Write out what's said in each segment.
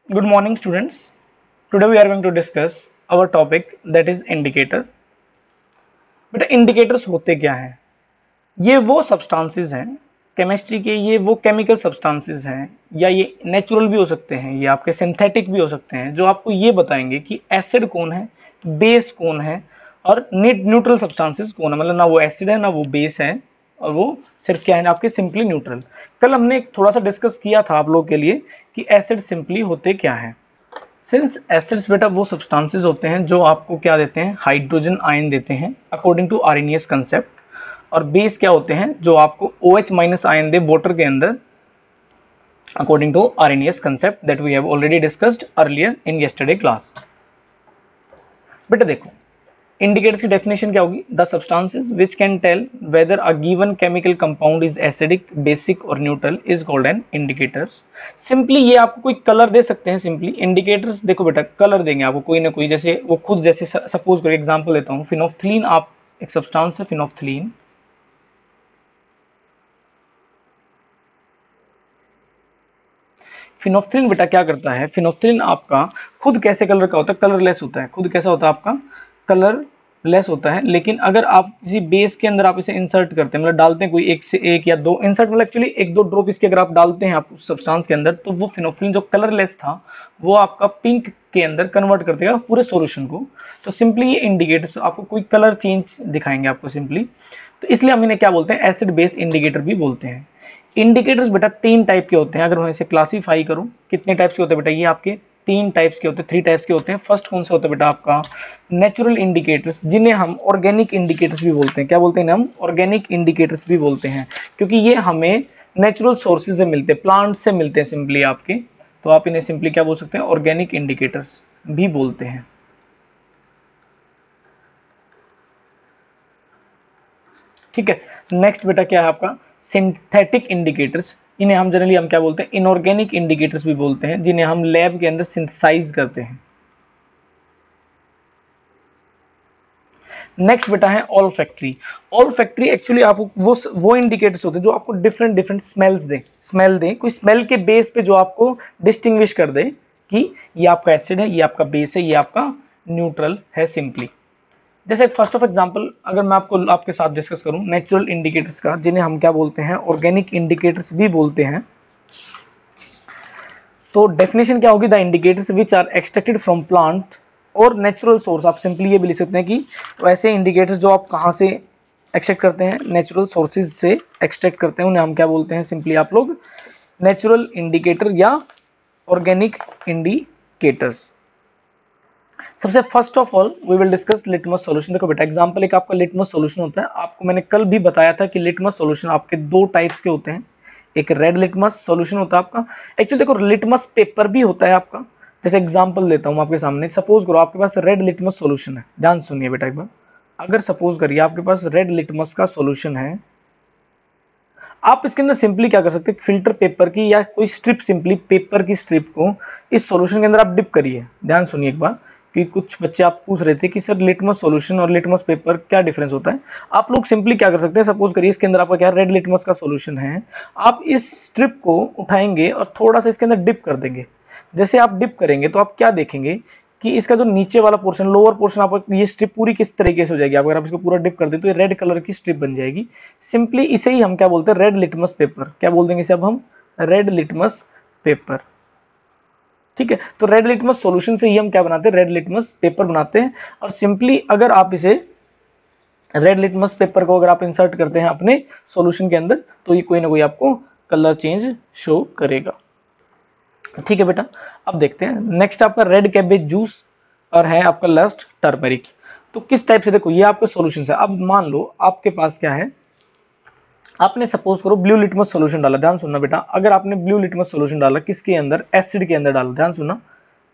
Good morning, students. Today we are going to discuss our topic that is indicator. बेटा indicators होते क्या हैं? ये वो सब्सटेंसेस हैं केमिस्ट्री के, ये वो केमिकल सब्सटेंसेस हैं या ये नेचुरल भी हो सकते हैं, ये आपके सिंथेटिक भी हो सकते हैं, जो आपको ये बताएंगे कि एसिड कौन है, बेस कौन है और न्यूट्रल सब्सटेंसेस कौन है। मतलब ना वो एसिड है ना वो बेस है और वो सिर्फ क्या है ना आपके सिंपली न्यूट्रल। कल हमने थोड़ा सा डिस्कस किया था आप लोगों के लिए कि एसिड सिंपली होते क्या है। सिंस एसिड्स बेटा वो सब्सटेंसेस होते हैं जो आपको क्या देते हैं, हाइड्रोजन आयन देते हैं अकॉर्डिंग टू आर्हेनियस कंसेप्ट, और बेस क्या होते हैं जो आपको OH माइनस आयन दे वाटर के अंदर according to Arrhenius concept that we have already discussed earlier in yesterday class. बेटा देखो इंडिकेटर्स की डेफिनेशन क्या होगी, the substances which can tell whether a given chemical compound is acidic, basic और neutral is called an indicators. Simply ये आपको कोई colour दे सकते हैं। सिंपली इंडिकेटर्स देखो बेटा कलर देंगे आपको कोई ना कोई, जैसे वो खुद, जैसे सपोज करो एग्जांपल लेता हूँ, फिनोफ्थलीन, आप एक सब्सटेंस है फिनोफ्थलीन, फिनोफ्थलीन बेटा क्या करता है, फिनोफ्थलीन आपका खुद कैसे कलर का होता है, कलरलेस होता है। खुद कैसा होता है आपका, कलरलेस होता है। लेकिन अगर आप किसी बेस के अंदर आप इसे इंसर्ट करते हैं, मतलब डालते हैं कोई एक से एक या दो इंसर्ट, मतलब एक्चुअली एक दो ड्रॉप इसके अगर आप डालते हैं आप उस सब्सटेंस के अंदर, तो वो फिनोफ्थलीन जो कलरलेस था वो आपका पिंक के अंदर कन्वर्ट कर देगा पूरे सॉल्यूशन को। तो सिंपली ये इंडिकेटर्स आपको कोई कलर चेंज दिखाएंगे आपको सिंपली। तो इसलिए हम इन्हें क्या बोलते हैं, एसिड बेस इंडिकेटर भी बोलते हैं। इंडिकेटर्स बेटा तीन टाइप के होते हैं। अगर मैं इसे क्लासीफाई करूं, कितने टाइप्स के होते हैं बेटा, ये आपके तीन टाइप्स के होते हैं, थ्री टाइप्स के होते हैं। फर्स्ट कौन सा होता है बेटा आपका, नेचुरल इंडिकेटर्स, जिन्हें हम ऑर्गेनिक इंडिकेटर्स भी बोलते हैं। क्या बोलते हैं हम, ऑर्गेनिक इंडिकेटर्स भी बोलते हैं, क्योंकि ये हमें नेचुरल सोर्सेज से मिलते हैं, प्लांट से मिलते हैं सिंपली आपके। तो आप इन्हें सिंपली क्या बोल सकते हैं, ऑर्गेनिक इंडिकेटर्स भी बोलते हैं। ठीक है। नेक्स्ट बेटा क्या है आपका, सिंथेटिक इंडिकेटर्स। इन्हें हम जनरली हम क्या बोलते हैं, इनऑर्गेनिक इंडिकेटर्स भी बोलते हैं, जिन्हें हम लैब के अंदर सिंथेसाइज करते हैं। नेक्स्ट बेटा है all factory. All factory actually आपको वो इंडिकेटर्स होते हैं जो आपको डिफरेंट डिफरेंट स्मेल दें, कोई स्मेल के बेस पे जो आपको डिस्टिंग्विश कर दे कि ये आपका एसिड है, ये आपका बेस है, ये आपका न्यूट्रल है सिंपली। जैसे फर्स्ट ऑफ एग्जांपल अगर मैं आपको आपके साथ डिस्कस करूं नेचुरल इंडिकेटर्स का, जिन्हें हम क्या बोलते हैं, ऑर्गेनिक इंडिकेटर्स भी बोलते हैं। तो डेफिनेशन क्या होगी, the indicators which are extracted from plant और नेचुरल सोर्स। आप सिंपली ये भी लिख सकते हैं कि वैसे इंडिकेटर्स जो आप कहाँ से एक्सट्रैक्ट करते हैं, नेचुरल सोर्सेज से एक्सट्रैक्ट करते हैं, उन्हें हम क्या बोलते हैं सिंपली आप लोग, नेचुरल इंडिकेटर या ऑर्गेनिक इंडिकेटर्स। सबसे first of all we will discuss litmus solution. देखो बेटा एग्जांपल एक आपका लिटमस सॉल्यूशन होता है। आपको मैंने कल भी बताया था कि लिटमस सॉल्यूशन आपके दो टाइप्स के होते हैं। एक रेड लिटमस सॉल्यूशन होता है आपका, एक्चुअली देखो लिटमस पेपर भी होता है आपका। जैसे एग्जांपल देता हूं आपके सामने, सपोज करो आपके पास रेड लिटमस सॉल्यूशन है, ध्यान सुनिए बेटा एक बार। अगर सपोज करिए आपके पास रेड लिटमस का सॉल्यूशन है, आप इसके अंदर सिंपली क्या कर सकते हैं, फिल्टर पेपर की या कोई स्ट्रिप, सिंपली पेपर की स्ट्रिप को इस सॉल्यूशन के अंदर आप डिप करिए। ध्यान सुनिए एक बार, कि कुछ बच्चे आप पूछ रहे थे कि सर लिटमस सॉल्यूशन और लिटमस पेपर क्या डिफरेंस होता है। आप लोग सिंपली क्या कर सकते हैं, सपोज करिए इसके अंदर आपका क्या रेड लिटमस का सॉल्यूशन है, आप इस स्ट्रिप को उठाएंगे और थोड़ा सा इसके अंदर डिप कर देंगे। जैसे आप डिप करेंगे तो आप क्या देखेंगे कि इसका जो नीचे वाला पोर्शन, लोअर पोर्शन, आप ये स्ट्रिप पूरी किस तरीके से हो जाएगी, अगर आप इसको पूरा डिप कर दें तो ये रेड कलर की स्ट्रिप बन जाएगी। सिंपली इसे ही हम क्या बोलते हैं, रेड लिटमस पेपर। क्या बोल देंगे इसे अब हम, रेड लिटमस पेपर। ठीक है। तो रेड लिटमस सॉल्यूशन से ही हम क्या बनाते हैं, रेड लिटमस पेपर बनाते हैं। और सिंपली अगर आप इसे रेड लिटमस पेपर को अगर आप इंसर्ट करते हैं अपने सॉल्यूशन के अंदर, तो ये कोई ना कोई आपको कलर चेंज शो करेगा। ठीक है बेटा, अब देखते हैं नेक्स्ट आपका रेड कैबेज जूस और है आपका लस्ट टर्मरिक। तो किस टाइप से, देखो ये आपके सॉल्यूशन है। अब मान लो आपके पास क्या है, आपने सपोज करो ब्लू लिटमस सॉल्यूशन डाला। ध्यान सुनना बेटा, अगर आपने ब्लू लिटमस सॉल्यूशन डाला किसके अंदर, एसिड के अंदर डाला। ध्यान सुनना,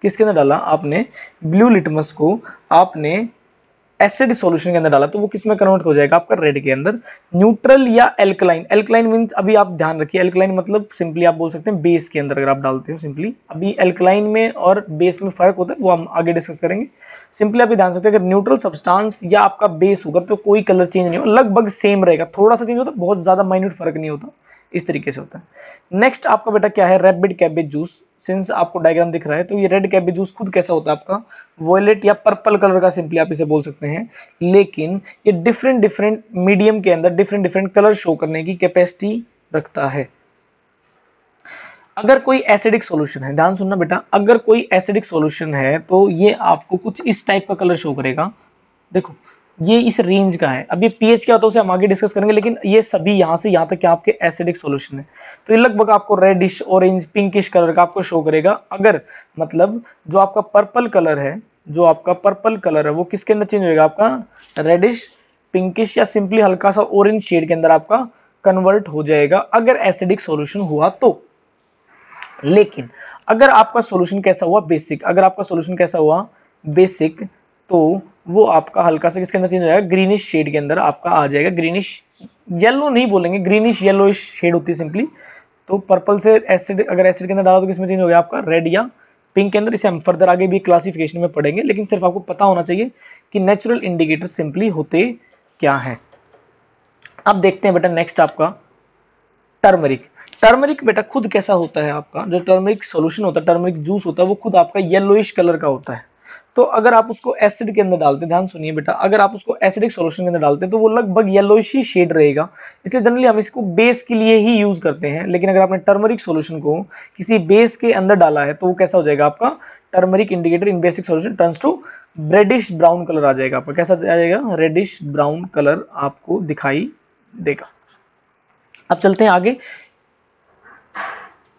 किसके अंदर डाला आपने, ब्लू लिटमस को आपने एसिड सॉल्यूशन के अंदर डाला, तो वो किस में कन्वर्ट हो जाएगा आपका, रेड के अंदर। न्यूट्रल या एल्कलाइन, एल्कलाइन मींस अभी आप ध्यान रखिए, एल्कलाइन मतलब सिंपली आप बोल सकते हैं बेस के अंदर अगर आप डालते हो सिंपली। अभी एल्कलाइन में और बेस में फर्क होता है, वो हम आगे डिस्कस करेंगे। सिंपली अभी ध्यान सकते हैं, अगर न्यूट्रल सब्सटेंस या आपका बेस होगा तो कोई कलर चेंज नहीं होगा, लगभग सेम रहेगा, थोड़ा सा चेंज होता है, बहुत ज्यादा माइन्यूट फर्क नहीं होता, इस तरीके से होता है। नेक्स्ट आपका बेटा क्या है, रैबिड कैबेज जूस। सिंस आपको डायग्राम दिख रहा है, तो ये रेड कैबेज जूस खुद कैसा होता है आपका वॉयलेट या पर्पल कलर का, सिंपली आप इसे बोल सकते हैं। लेकिन ये डिफरेंट डिफरेंट मीडियम के अंदर डिफरेंट डिफरेंट कलर शो करने की कैपेसिटी रखता है। अगर कोई एसिडिक सॉल्यूशन है, ध्यान सुनना बेटा, अगर कोई एसिडिक सॉल्यूशन है तो ये आपको कुछ इस टाइप का कलर शो करेगा। देखो ये इस रेंज का है। अब ये पीएच क्या होता है उसे हम आगे डिस्कस करेंगे, लेकिन ये सभी यहाँ से यहाँ तक क्या आपके एसिडिक सॉल्यूशन है। तो ये लगभग आपको रेडिश ऑरेंज पिंकिश कलर का आपको शो करेगा। अगर मतलब जो आपका पर्पल कलर है, जो आपका पर्पल कलर है वो किसके अंदर चेंज होगा, आपका रेडिश पिंकिश या सिंपली हल्का सा ऑरेंज शेड के अंदर आपका कन्वर्ट हो जाएगा अगर एसिडिक सॉल्यूशन हुआ तो। लेकिन अगर आपका सॉल्यूशन कैसा हुआ बेसिक, अगर आपका सॉल्यूशन कैसा हुआ बेसिक, तो वो आपका हल्का सा किसके अंदर चेंज हो जाएगा, ग्रीनिश शेड के अंदर आपका आ जाएगा। ग्रीनिश येलो नहीं बोलेंगे, ग्रीनिश येलोइश शेड होती है सिंपली। तो पर्पल से एसिड, अगर एसिड के अंदर डाला तो किसमें चेंज हो गया आपका रेड या पिंक के अंदर। इसे हम फर्दर आगे भी क्लासिफिकेशन में पढ़ेंगे, लेकिन सिर्फ आपको पता होना चाहिए कि नेचुरल इंडिकेटर सिंपली होते क्या है। अब देखते हैं बेटा नेक्स्ट आपका टर्मरिक। टर्मरिक बेटा खुद कैसा होता है, आपका जो टर्मरिक सॉल्यूशन होता है, टर्मरिक जूस होता है, वो खुद आपका येलोइश कलर का होता है। तो अगर आप उसको एसिड के अंदर डालते हैं, ध्यान सुनिए बेटा, अगर आप उसको एसिडिक सॉल्यूशन के अंदर डालते हैं तो वो लगभग येलोइश ही शेड रहेगा। इसलिए जनरली हम इसको बेस के लिए ही यूज करते हैं। लेकिन अगर आपने टर्मरिक सॉल्यूशन को किसी बेस के अंदर डाला है तो वो कैसा हो जाएगा, आपका turmeric indicator in basic solution turns to reddish brown colour आ जाएगा। आपका कैसा आ जाएगा, रेडिश ब्राउन कलर आपको दिखाई देगा। अब चलते हैं आगे।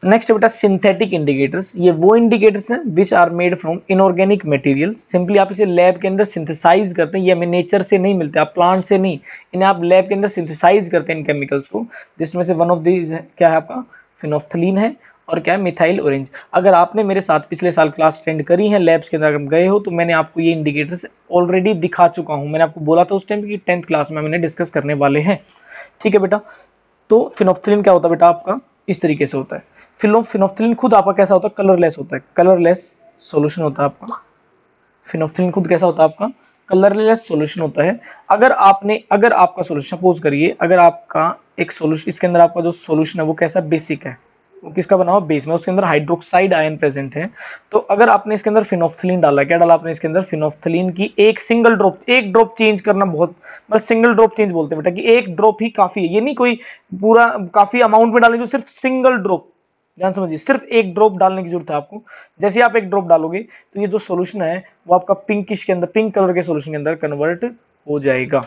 नेक्स्ट बेटा सिंथेटिक इंडिकेटर्स। ये वो इंडिकेटर्स हैं which are made from inorganic material. Simply आप इसे लैब के अंदर सिंथेसाइज करते हैं, ये हमें नेचर से नहीं मिलते, आप प्लांट से नहीं, इन्हें आप लैब के अंदर सिंथेसाइज करते हैं इन केमिकल्स को, जिसमें से वन ऑफ दीज क्या है आपका फिनोफ्थलीन है और क्या है मिथाइल ऑरेंज। अगर आपने मेरे साथ पिछले साल क्लास अटेंड करी है, लैब्स के अंदर गए हो, तो मैंने आपको ये इंडिकेटर्स ऑलरेडी दिखा चुका हूँ। मैंने आपको बोला था उस टाइम की 10th क्लास में मैंने डिस्कस करने वाले हैं। ठीक है बेटा, तो फिनोफ्थलीन क्या होता है बेटा, आपका इस तरीके से होता है। फिनोफ्थलीन खुद आपका कैसा होता है, कलरलेस होता है, कलरलेस सॉल्यूशन होता है आपका। फिनोफ्थलीन खुद कैसा होता है आपका, कलरलेस सॉल्यूशन होता है। अगर आपका सॉल्यूशन सपोज करिए, अगर आपका एक सॉल्यूशन, इसके अंदर आपका जो सॉल्यूशन है वो कैसा बेसिक है, वो किसका बना हुआ बेस में, उसके अंदर हाइड्रोक्साइड आयन प्रेजेंट है। तो अगर आपने इसके अंदर फिनोफ्थलीन डाला, क्या डाला आपने इसके अंदर, फिनोफ्थलीन की एक सिंगल ड्रॉप, एक ड्रॉप चेंज करना बहुत, मतलब सिंगल ड्रॉप चेंज बोलते हैं बेटा, कि एक ड्रॉप ही काफी है। ये नहीं कोई पूरा काफी अमाउंट में डालेंगे, सिर्फ सिंगल ड्रॉप, ध्यान समझिए, सिर्फ एक ड्रॉप डालने की जरूरत है आपको। जैसे आप एक ड्रॉप डालोगे तो ये जो सॉल्यूशन है वो आपका पिंकिश के अंदर, पिंक कलर के सॉल्यूशन के अंदर कन्वर्ट हो जाएगा।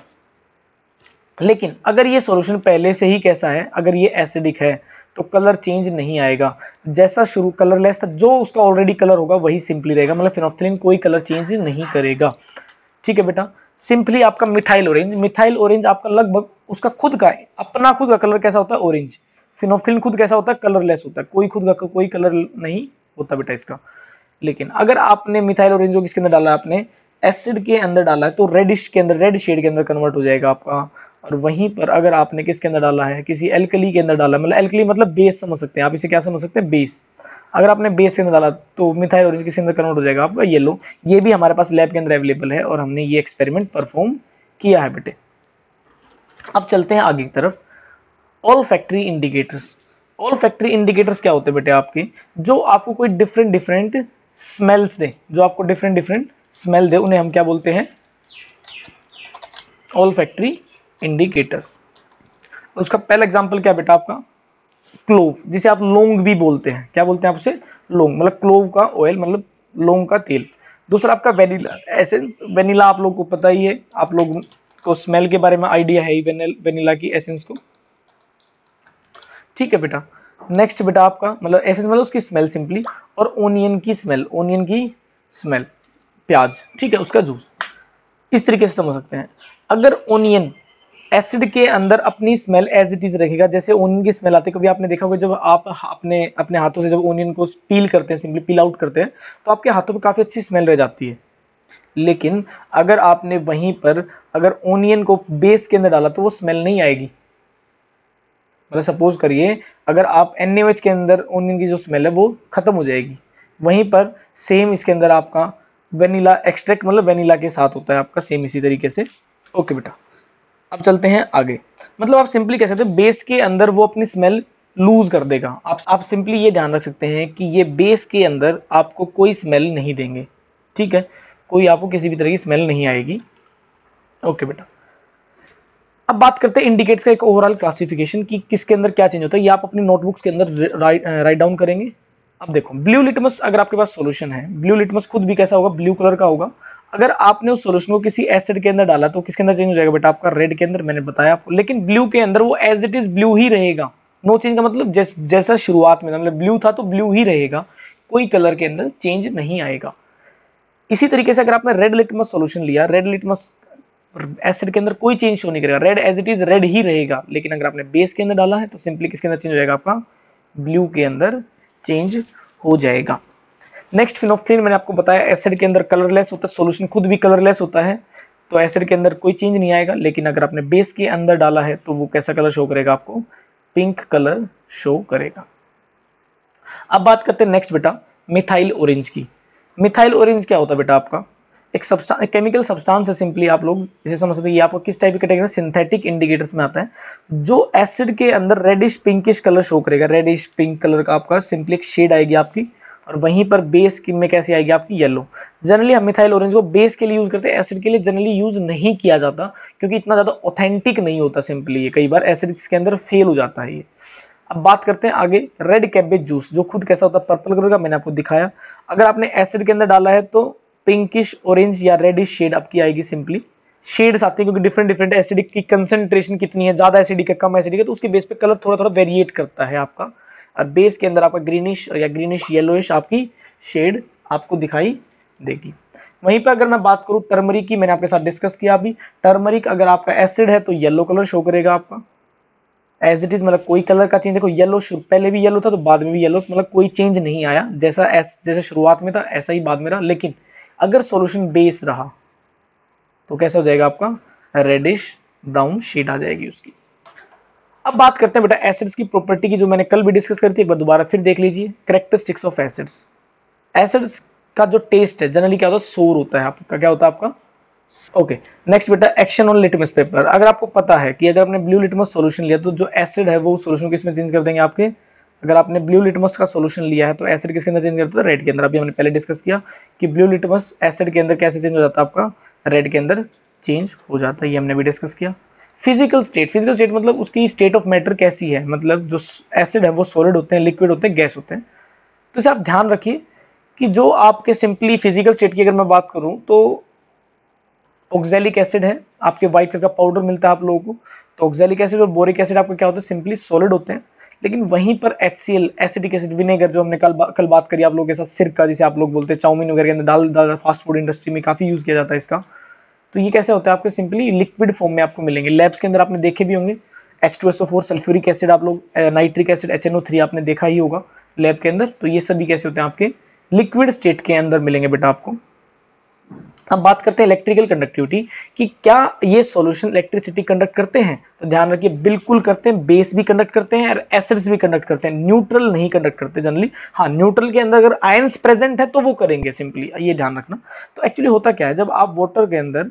लेकिन अगर ये सॉल्यूशन पहले से ही कैसा है, अगर ये एसिडिक है तो कलर चेंज नहीं आएगा। जैसा शुरू कलरलेस था, जो उसका ऑलरेडी कलर होगा वही सिंपली रहेगा, मतलब फिनोफ्थलीन कोई कलर चेंज नहीं करेगा। ठीक है बेटा, सिंपली आपका मिथाइल ऑरेंज, मिथाइल ऑरेंज आपका लगभग उसका खुद का अपना खुद का कलर कैसा होता है, ऑरेंज। फिनोफ्थलीन खुद कैसा होता है, कलरलेस होता है, कोई खुद का कोई कलर नहीं होता बेटा इसका। लेकिन अगर आपने मिथाइल ऑरेंज को किसके अंदर डाला, आपने एसिड के अंदर डाला है, तो रेडिश के अंदर, रेड शेड के अंदर कन्वर्ट हो जाएगा आपका। और वहीं पर अगर आपने किसके अंदर डाला है, किसी एल्कली के अंदर डाला, मतलब एल्कली मतलब बेस समझ सकते हैं आप इसे, क्या समझ सकते हैं, बेस। अगर आपने बेस के अंदर डाला तो मिथाइल ऑरेंज किसके अंदर कन्वर्ट हो जाएगा आपका, येलो। ये भी हमारे पास लैब के अंदर अवेलेबल है और हमने ये एक्सपेरिमेंट परफॉर्म किया है बेटे। अब चलते हैं आगे की तरफ। All factory indicators. All factory indicators क्या होते हैं बेटे आपके, जो आपको कोई डिफरेंट डिफरेंट स्मेल्स दे, जो आपको डिफरेंट डिफरेंट स्मेल दे, उन्हें हम क्या बोलते हैं, ऑल फैक्ट्री इंडिकेटर्स। उसका पहला एग्जांपल क्या बेटा आपका, क्लोव, जिसे आप लौंग भी बोलते हैं, क्या बोलते हैं आप उसे, लौंग, मतलब क्लोव का ऑयल, मतलब लौंग का तेल। दूसरा आपका वेनिला एसेंस। वेनिला आप लोग को पता ही है, आप लोग को स्मेल के बारे में आइडिया है ही वेनिला की एसेंस को। ठीक है बेटा, नेक्स्ट बेटा आपका मतलब एसेंस मतलब उसकी स्मेल सिंपली, और ओनियन की स्मेल, ओनियन की स्मेल, प्याज, ठीक है, उसका जूस। इस तरीके से समझ सकते हैं। अगर ओनियन एसिड के अंदर अपनी स्मेल एज इट इज रखेगा, जैसे ओनियन की स्मेल आती है, कभी आपने देखा होगा जब आप अपने अपने हाथों से जब ओनियन को पील करते हैं, सिंपली पील आउट करते हैं, तो आपके हाथों पे काफी अच्छी स्मेल रह जाती है। लेकिन अगर आपने वहीं पर अगर ओनियन को बेस के अंदर डाला तो वो स्मेल नहीं आएगी। मतलब सपोज करिए अगर आप NaOH के अंदर ओनियन की जो स्मेल है वो खत्म हो जाएगी। वहीं पर सेम इसके अंदर आपका वेनिला एक्सट्रैक्ट मतलब वेनिला के साथ होता है आपका, सेम इसी तरीके से। ओके बेटा, अब चलते हैं आगे। मतलब आप सिंपली कह सकते हैं बेस के अंदर वो अपनी स्मेल लूज कर देगा। आप सिंपली ये ध्यान रख सकते हैं कि ये बेस के अंदर आपको कोई स्मेल नहीं देंगे, ठीक है, कोई आपको किसी भी तरह की स्मेल नहीं आएगी। ओके बेटा, अब बात करते हैं इंडिकेटर्स का एक ओवरऑल क्लासिफिकेशन कि किसके अंदर क्या चेंज होता है। ये आप अपनी नोटबुक्स के अंदर राइट डाउन करेंगे। अब देखो, ब्लू लिटमस अगर आपके पास सॉल्यूशन है, ब्लू लिटमस खुद भी कैसा होगा, ब्लू कलर का होगा। अगर आपने उस सॉल्यूशन को किसी एसिड के अंदर डाला तो किसके अंदर चेंज हो जाएगा बेटा, आपका रेड के अंदर, मैंने बताया आपको। लेकिन ब्लू के अंदर वो एज इट इज ब्लू ही रहेगा, नो चेंज का मतलब जैसा शुरुआत में मतलब ब्लू था तो ब्लू ही रहेगा, कोई कलर के अंदर चेंज नहीं आएगा। इसी तरीके से अगर आपने रेड लिटमस सॉल्यूशन लिया, रेड लिटमस एसिड के अंदर कोई चेंज शो नहीं करेगा, red as it is red ही रहेगा। लेकिन अगर आपने बेस के अंदर डाला है तो सिंपली किसके अंदर चेंज हो जाएगा, आपका ब्लू के अंदर चेंज हो जाएगा। नेक्स्ट फिनोल्फ्थेन, मैंने आपको बताया एसिड के अंदर कलरलेस होता है, सॉल्यूशन खुद भी कलरलेस होता है, तो एसिड के अंदर कोई चेंज नहीं आएगा। लेकिन अगर आपने बेस के अंदर डाला है तो वो कैसा कलर शो करेगा, आपको पिंक कलर शो करेगा। अब बात करते हैं नेक्स्ट बेटा मिथाइल ऑरेंज की। मिथाइल ऑरेंज क्या होता है बेटा, आपका एक केमिकल सब्सटेंस है। सिंपली आप लोग इसे समझ सकते हैं, ये आपको किस टाइप की कैटेगरी, सिंथेटिक इंडिकेटर्स में आता है, जो एसिड के अंदर रेडिश पिंकिश कलर शो करेगा। रेडिश पिंक कलर का आपका सिंपली एक शेड आएगी आपकी, और वहीं पर बेस की में कैसी आएगी आपकी, येलो। जनरली हम मिथाइल ऑरेंज को बेस के लिए यूज करते हैं, एसिड के लिए जनरली यूज नहीं किया जाता, क्योंकि इतना ज्यादा ऑथेंटिक नहीं होता। सिंपली ये कई बार एसिड के अंदर फेल हो जाता है ये। अब बात करते हैं आगे रेड कैबेज जूस, जो खुद कैसा होता है, पर्पल कलर का, मैंने आपको दिखाया। अगर आपने एसिड के अंदर डाला है तो पिंकिश ऑरेंज या रेडिश शेड आपकी आएगी। सिंपली शेड्स आते हैं क्योंकि डिफरेंट डिफरेंट एसिडिक की कंसंट्रेशन कितनी है, ज्यादा एसिडिक है कम एसिडिक है, तो उसके बेस पे कलर थोड़ा थोड़ा वेरिएट करता है आपका। और बेस के अंदर आपका ग्रीनिश या ग्रीनिश येलोइश आपकी शेड आपको दिखाई देगी। वहीं पर अगर मैं बात करूं टर्मरिक की, मैंने आपके साथ डिस्कस किया अभी। टर्मरिक अगर आपका एसिड है तो येलो कलर शो करेगा आपका एज इट इज, मतलब कोई कलर का चेंज, देखो येलो पहले भी येलो था तो बाद में भी येलो, मतलब कोई चेंज नहीं आया, जैसा शुरुआत में था ऐसा ही बाद में रहा। लेकिन अगर सॉल्यूशन बेस रहा तो कैसा हो जाएगा, आपका रेडिश ब्राउन शेड आ जाएगी उसकी। अब बात करते हैं बेटा एसिड्स की प्रॉपर्टी की, जो मैंने कल भी डिस्कस करी थी, एक बार दोबारा फिर देख लीजिए। कैरेक्टरिस्टिक्स ऑफ एसिड्स, एसिड्स का जो टेस्ट है जनरली क्या होता है, सोर होता है आपका, क्या होता है आपका, ओके। नेक्स्ट बेटा एक्शन ऑन लिटमस पेपर। अगर आपको पता है कि अगर आपने ब्लू लिटमस सॉल्यूशन लिया तो जो एसिड है वो सॉल्यूशन किसमें चेंज कर देंगे आपके, अगर आपने ब्लू लिटमस का सॉल्यूशन लिया है तो एसिड किसके अंदर चेंज करता है, रेड के अंदर। अभी हमने पहले डिस्कस किया कि ब्लू लिटमस एसिड के अंदर कैसे चेंज हो जाता है, आपका रेड के अंदर चेंज हो जाता है, ये हमने भी डिस्कस किया। फिजिकल स्टेट मतलब उसकी स्टेट ऑफ मैटर कैसी है, मतलब जो एसिड है वो सॉलिड होते हैं, लिक्विड होते हैं, गैस होते हैं। तो इसे आप ध्यान रखिए कि जो आपके सिंपली फिजिकल स्टेट की अगर मैं बात करूं तो ऑक्सैलिक एसिड है, आपके व्हाइट कलर का पाउडर मिलता है आप लोगों को। तो ऑक्सैलिक एसिड और बोरिक एसिड आपका क्या होता है, सिंपली सॉलिड होते हैं। लेकिन वहीं पर HCl एसिडिक एसिड, विनेगर, जो हमने कल बात करी आप लोगों के साथ, सिरका जिसे आप लोग बोलते हैं, चाउमीन वगैरह के अंदर डाल फास्ट फूड इंडस्ट्री में काफी यूज किया जाता है इसका। तो ये कैसे होता है, आपके सिंपली लिक्विड फॉर्म में आपको मिलेंगे। लैब्स के अंदर आपने देखे भी होंगे, H2SO4 सल्फ्यूरिक एसिड, आप लोग नाइट्रिक एसिड HNO3 आपने देखा ही होगा लैब के अंदर। तो ये सभी कैसे होते हैं, आपके लिक्विड स्टेट के अंदर मिलेंगे बेटा आपको। अब बात करते हैं इलेक्ट्रिकल कंडक्टिविटी कि क्या ये सॉल्यूशन इलेक्ट्रिसिटी कंडक्ट करते हैं, तो ध्यान रखिए बिल्कुल करते हैं। बेस भी कंडक्ट करते हैं और एसिड्स भी कंडक्ट करते हैं, न्यूट्रल नहीं कंडक्ट करते जनरली। हाँ, न्यूट्रल के अंदर अगर आयंस प्रेजेंट है तो वो करेंगे, सिंपली ये ध्यान रखना। तो एक्चुअली होता क्या है, जब आप वाटर के अंदर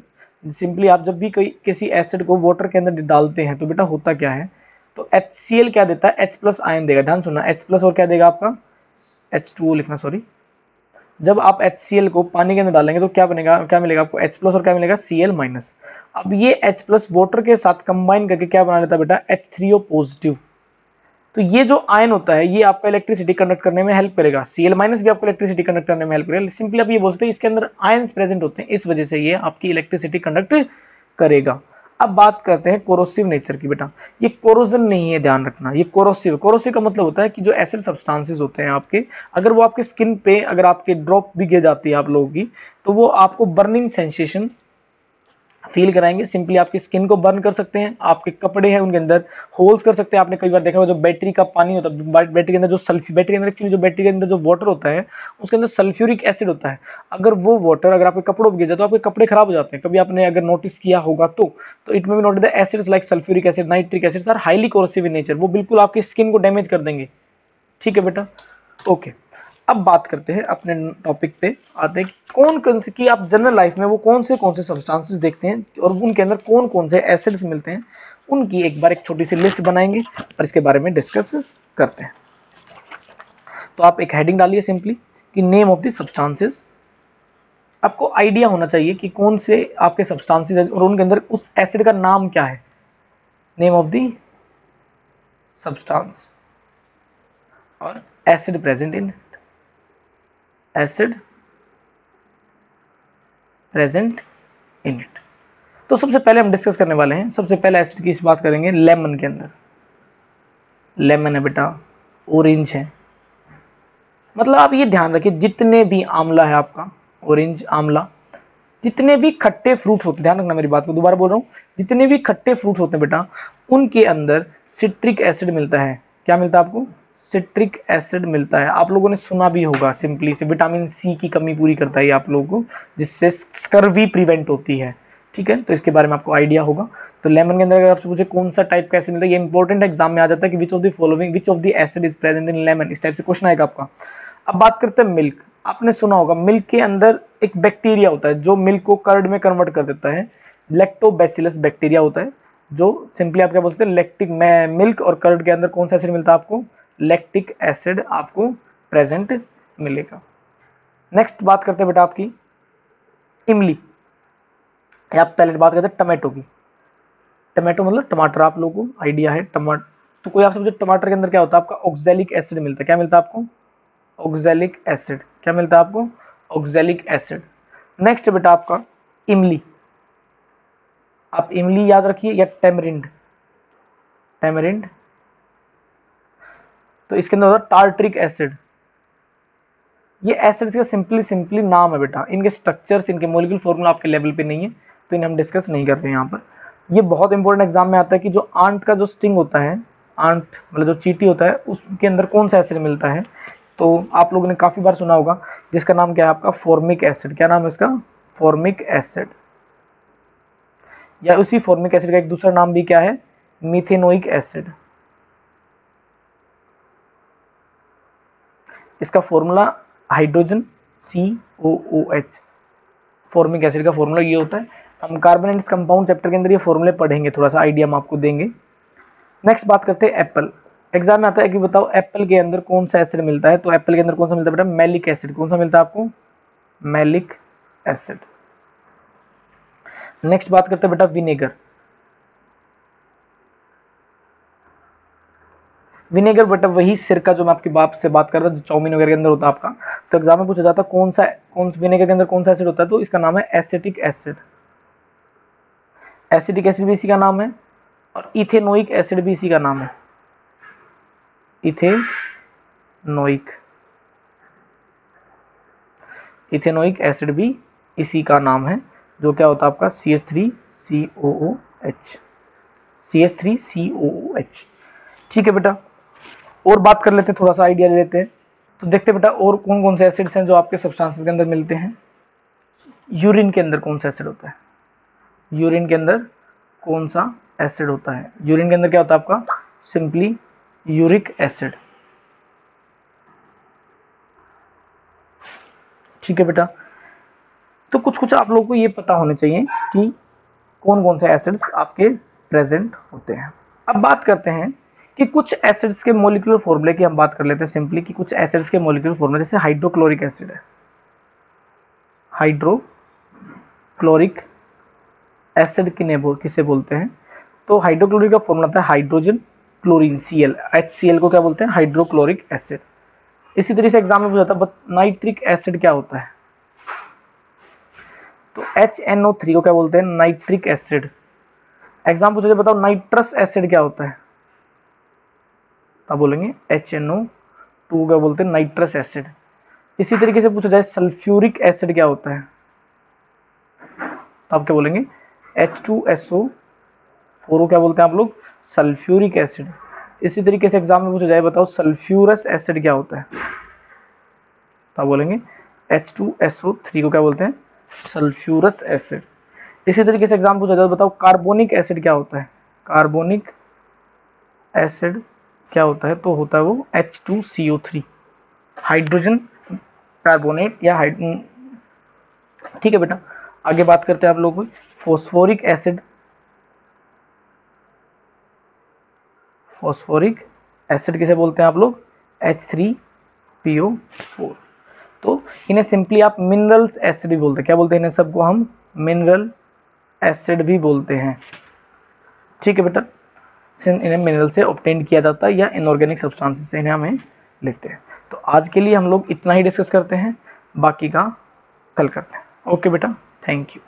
सिंपली आप जब भी किसी एसिड को वाटर के अंदर डालते हैं तो बेटा होता क्या है, तो HCl क्या देता है, H+ आयन देगा। ध्यान सुनना, H+ और क्या देगा आपका, H2O लिखना, सॉरी। जब आप HCl को पानी के अंदर डालेंगे तो क्या बनेगा, क्या मिलेगा आपको, H+ और क्या मिलेगा, Cl-। अब ये H+ वाटर के साथ कंबाइन करके क्या बना लेता है बेटा, H3O पॉजिटिव। तो ये जो आयन होता है ये आपका इलेक्ट्रिसिटी कंडक्ट करने में हेल्प करेगा, Cl- भी आपको इलेक्ट्रिसिटी कंडक्ट करने में हेल्प करेगा। सिंपली आप ये बोल सकते हैं इसके अंदर आयंस प्रेजेंट होते हैं, इस वजह से ये आपकी इलेक्ट्रिसिटी कंडक्ट करेगा। अब बात करते हैं कोरोसिव नेचर की बेटा। ये कोरोजन नहीं है, ध्यान रखना, ये कोरोसिव। कोरोसिव का मतलब होता है कि जो एसिड सब्सटेंसेस होते हैं आपके, अगर वो आपके स्किन पे, अगर आपके ड्रॉप भी गिर जाती है आप लोगों की, तो वो आपको बर्निंग सेंसेशन फील कराएंगे। सिंपली आपकी स्किन को बर्न कर सकते हैं, आपके कपड़े हैं उनके अंदर होल्स कर सकते हैं। आपने कई बार देखा होगा जो बैटरी का पानी होता है, बैटरी के अंदर जो बैटरी के अंदर एक्चुअली जो बैटरी के अंदर जो वाटर होता है उसके अंदर सल्फ्यूरिक एसिड होता है। अगर वो वाटर अगर आपके कपड़ों पर गिर जाए तो आपके कपड़े खराब हो जाते हैं। कभी आपने अगर नोटिस किया होगा तो इट में भी notice the acids like sulphuric acid, nitric acid are highly corrosive in nature. वो बिल्कुल आपकी स्किन को डैमेज कर देंगे, ठीक है बेटा, ओके। अब बात करते हैं अपने टॉपिक पे आते हैं कि कौन से की आप जनरल लाइफ में वो कौन से सब्सटेंसेस देखते हैं और उनके अंदर कौन कौन से एसिड्स मिलते हैं, उनकी एक बार एक छोटी सी लिस्ट बनाएंगे और इसके बारे में डिस्कस करते हैं। तो आप एक हेडिंग डालिए सिंपली कि नेम ऑफ द सब्सटेंसेस। आपको आइडिया होना चाहिए कि कौन से आपके सब्सटेंसेस है और उनके अंदर उस एसिड का नाम क्या है। नेम ऑफ द सब्सटेंस और acid present in acid present in it. तो सबसे पहले हम डिस्कस करने वाले हैं, सबसे पहले एसिड की इस बात करेंगे लेमन के अंदर। लेमन है बेटा, ऑरेंज है, मतलब आप ये ध्यान रखिए जितने भी आंवला है आपका, ऑरेंज आंवला, जितने भी खट्टे फ्रूट्स होते हैं, ध्यान रखना मेरी बात को, दोबारा बोल रहा हूँ, जितने भी खट्टे फ्रूट्स होते हैं बेटा उनके अंदर सिट्रिक एसिड मिलता है। क्या मिलता है आपको? सिट्रिक एसिड मिलता है। आप लोगों ने सुना भी होगा सिंपली से, विटामिन सी की कमी पूरी करता है आप लोगों को, जिससे स्कर्वी प्रिवेंट होती है। ठीक है, तो इसके बारे में आपको आइडिया होगा। तो लेमन के अंदर अगर आपसे पूछे कौन सा टाइप का एसिड मिलता है, ये इंपॉर्टेंट एग्जाम में आ जाता है कि which of the following, which of the acid is present in lemon, इस टाइप से क्वेश्चन आएगा आपका। अब बात करते हैं मिल्क। आपने सुना होगा मिल्क के अंदर एक बैक्टीरिया होता है जो मिल्क को कर्ड में कन्वर्ट कर देता है, लैक्टोबैसिलस बैक्टीरिया होता है, जो सिंपली आप क्या बोलते हैं लैक्टिक में। मिल्क और कर्ड के अंदर कौन सा एसिड मिलता है आपको? लैक्टिक एसिड आपको प्रेजेंट मिलेगा। नेक्स्ट बात करते हैं बेटा आपकी इमली, या आप पहले बात करते हैं टमाटो की। टमाटो मतलब टमाटर, आप लोगों को आइडिया है टमाटर। तो कोई आपसे पूछे टमाटर के अंदर क्या होता है, आपका ऑक्सैलिक एसिड मिलता है। क्या मिलता है आपको? Oxalic acid. क्या मिलता है आपको? Oxalic acid. नेक्स्ट बेटा आपका इमली, आप इमली याद रखिए, या टेमरिंड, टेमरिंड, तो इसके अंदर होता है टार्ट्रिक एसिड। ये एसिड का सिंपली नाम है बेटा, इनके स्ट्रक्चर्स, इनके मॉलिक्यूलर फॉर्मूला आपके लेवल पे नहीं है, तो इन्हें हम डिस्कस नहीं करते यहाँ पर। ये बहुत इंपॉर्टेंट एग्जाम में आता है कि जो आंट का जो स्टिंग होता है, आंट मतलब जो चींटी होता है, उसके अंदर कौन सा एसिड मिलता है। तो आप लोगों ने काफी बार सुना होगा, जिसका नाम क्या है आपका? Formic acid. क्या नाम है इसका? Formic acid. या उसी फॉर्मिक एसिड का एक दूसरा नाम भी क्या है? Methanoic acid. इसका formula hydrogen COOH, formic acid का फॉर्मूला ये होता है। हम कार्बन एंड कंपाउंड चैप्टर के अंदर ये फॉर्मूले पढ़ेंगे, थोड़ा सा आइडिया हम आपको देंगे। नेक्स्ट बात करते हैं एप्पल। एग्जाम में आता है कि बताओ एप्पल के अंदर कौन सा एसिड मिलता है, तो एप्पल के अंदर कौन सा मिलता है बेटा? Malic acid. कौन सा मिलता है आपको? Malic acid. नेक्स्ट बात करते हैं बेटा विनेगर। विनेगर बेटा वही सिरका जो मैं आपके बाप से बात कर रहा था, जो चाउमीन वगैरह के अंदर होता है आपका। तो एग्जाम में पूछा जाता है कौन विनेगर के अंदर कौन सा एसिड होता है, तो इसका नाम है एसिटिक एसिड। एसिटिक एसिड भी इसी का नाम है, और इथेनोइक एसिड भी इसी का नाम है, इथेनोइक, इथेनोइक एसिड भी इसी का नाम है, जो क्या होता है आपका? CH3COOH, CH3COOH। ठीक है बेटा, और बात कर लेते हैं, थोड़ा सा आइडिया ले लेते हैं। तो देखते हैं बेटा और कौन कौन से एसिड्स हैं जो आपके सब्सटेंसेस के अंदर मिलते हैं। यूरिन के अंदर कौन सा एसिड होता है? यूरिन के अंदर कौन सा एसिड होता है? यूरिन के अंदर क्या होता है आपका? Simply uric acid. ठीक है बेटा, तो कुछ कुछ आप लोगों को ये पता होने चाहिए कि कौन कौन से एसिड्स आपके प्रेजेंट होते हैं। अब बात करते हैं कि कुछ एसिड्स के मॉलिक्यूलर फॉर्मूले की हम बात कर लेते हैं सिंपली, कि कुछ एसिड्स के मॉलिक्यूलर फॉर्मूले, जैसे हाइड्रोक्लोरिक एसिड है, हाइड्रोक्लोरिक एसिड किसे बोलते हैं? तो हाइड्रोक्लोरिक का फॉर्मूला था हाइड्रोजन क्लोरीन Cl, HCl को क्या बोलते हैं? Hydrochloric acid. इसी तरीके से एग्जाम में पूछा था नाइट्रिक एसिड क्या होता है, तो HNO3 को क्या बोलते हैं? Nitric acid. एग्जाम पूछा जाए बताओ नाइट्रस एसिड क्या होता है, तब बोलेंगे HNO2 क्या बोलते हैं? Nitrous acid. इसी तरीके से पूछा जाए सल्फ्यूरिक एसिड क्या होता है, तो आप क्या बोलेंगे? H2SO4 को क्या बोलते हैं आप लोग? Sulphuric acid. इसी तरीके से एग्जाम में पूछा जाए बताओ सल्फ्यूरस एसिड क्या होता है, तो आप बोलेंगे H2SO3 को क्या बोलते हैं? Sulphurous acid. इसी तरीके से एग्जाम पूछा जाए बताओ कार्बोनिक एसिड क्या होता है, कार्बोनिक एसिड क्या होता है, तो होता है वो H2CO3, हाइड्रोजन कार्बोनेट या ठीक है बेटा, आगे बात करते हैं आप लोग फॉस्फोरिक एसिड। फॉस्फोरिक एसिड किसे बोलते हैं आप लोग, H3PO4। तो इन्हें सिंपली आप मिनरल्स एसिड भी बोलते हैं, क्या बोलते हैं इन्हें सबको हम, मिनरल एसिड भी बोलते हैं। ठीक है बेटा, इन्हें मिनरल से ऑब्टेन किया जाता है या इनऑर्गेनिक सब्सटेंसेस से इन्हें हमें लेते हैं। तो आज के लिए हम लोग इतना ही डिस्कस करते हैं, बाकी का कल करते हैं। ओके बेटा, थैंक यू।